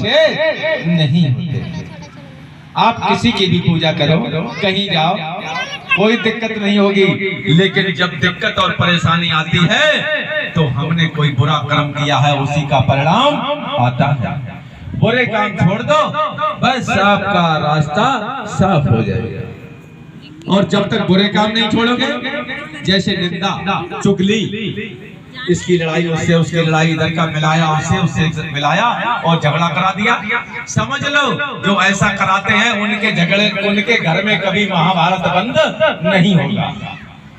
अच्छे नहीं होते। आप किसी की भी पूजा करो, कहीं जाओ, कोई दिक्कत नहीं होगी, लेकिन जब दिक्कत और परेशानी आती है तो हमने कोई बुरा कर्म किया है, उसी का परिणाम आता है। बुरे काम छोड़ दो, बस आपका रास्ता साफ हो जाएगा। और जब तक बुरे काम नहीं छोड़ोगे, जैसे निंदा, चुगली, इसकी लड़ाई उससे, उसकी लड़ाई इधर का मिलाया उससे मिलाया और झगड़ा करा दिया, समझ लो जो ऐसा कराते हैं उनके झगड़े, उनके घर में कभी महाभारत बंद नहीं होगा।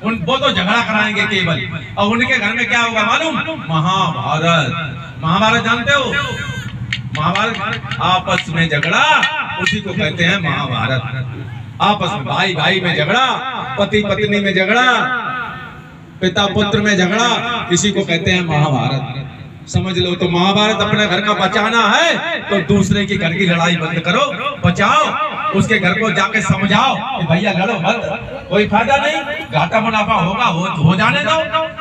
वो तो झगड़ा कराएंगे केवल, और उनके घर में क्या होगा मालूम? महाभारत। महाभारत जानते हो? महाभारत आपस में झगड़ा, उसी को कहते हैं महाभारत। आपस में भाई भाई में झगड़ा, पति पत्नी में झगड़ा, पिता पुत्र में झगड़ा, इसी को कहते हैं महाभारत। समझ लो। तो महाभारत अपने घर का बचाना है तो दूसरे के घर की लड़ाई बंद करो, बचाओ, उसके घर को जाके समझाओ कि भैया लड़ो मत, कोई फायदा नहीं, घाटा मुनाफा होगा हो जाने दो,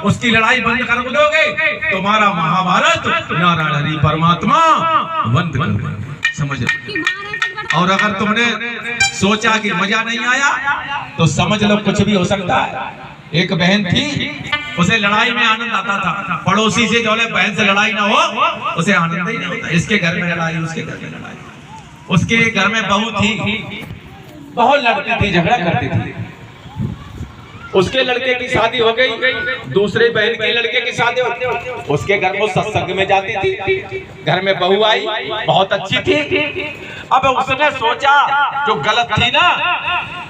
उसकी लड़ाई बंद कर दोगे तुम्हारा महाभारत नारायण हरि परमात्मा बंद कर देंगे। समझ लो। और अगर तुमने सोचा कि मजा नहीं आया तो समझ लो कुछ भी हो सकता है। एक बहन थी, उसे लड़ाई में आनंद आता था। पड़ोसी से जो बहन से लड़ाई ना हो उसे आनंद ही नहीं होता। इसके घर में लड़ाई, उसके घर में लड़ाई। उसके घर में बहू थी, बहुत लड़ती थी, झगड़ा करती थी। उसके लड़के की शादी हो गई, दूसरे बहन के लड़के की शादी हो गई, उसके घर में सत्संग में जाती थी। घर में बहू आई, बहुत अच्छी थी। अब उसने सोचा जो गलत थी ना,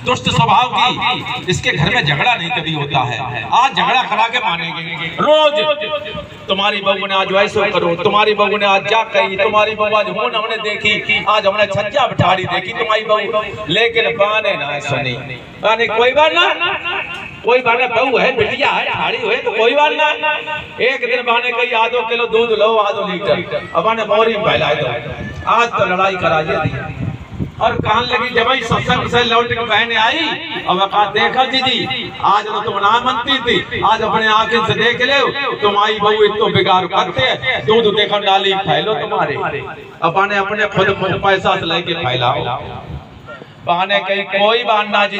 दुष्ट स्वभाव की, इसके घर में झगड़ा नहीं कभी होता है, आज झगड़ा करा के मानेंगे। रोज तुम्हारी बहू ने आज वैसे करो, तुम्हारी बहू ने आज जा कही, तुम्हारी बहू आज होन हमने देखी, आज हमने छज्जा बिठाड़ी देखी तुम्हारी बहू, लेकिन बाने ना सुनी। बाने कोई बात ना, कोई बाने बहू है, बिटिया है, ठाड़ी हुए तो कोई बात ना। एक दिन बाने कही आधो किलो दूध लो, आधो लीटर, अब बाने मोरी फैलाए दो, आज तो लड़ाई करा दी। और कहने लगी जब सत्संग से लौट के बहने आई और कहा देखा दीदी आज तो तुम ना मनती थी, आज अपने आंखें से देख ले तुम्हारी बहू इतो बिगाड़ करते है, दूध देखो नाली फैलो तुम्हारे, अपने अपने खुद पैसा से लेके फैलाओ। बहने कही कोई बात ना जी,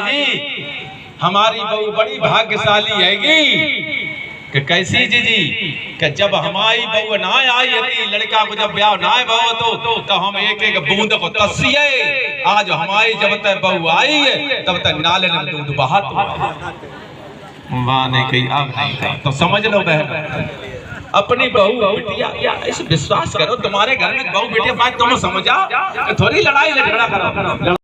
हमारी बहू बड़ी भाग्यशाली हैगी। कि कैसी जी? कि जब हमारी बहू ना आई थी, लड़का को जब ब्याह ना बहू तो हम एक एक बूंद को तसिए, आज हमारी जब तक बहू आई है तब तक नाले में दूध बहात। माने कही अब नहीं था तो समझ लो बहन, अपनी बहू बिटिया इस विश्वास करो, तुम्हारे घर में बहू बिटिया बात तुम समझा, थोड़ी लड़ाई झगड़ा करो।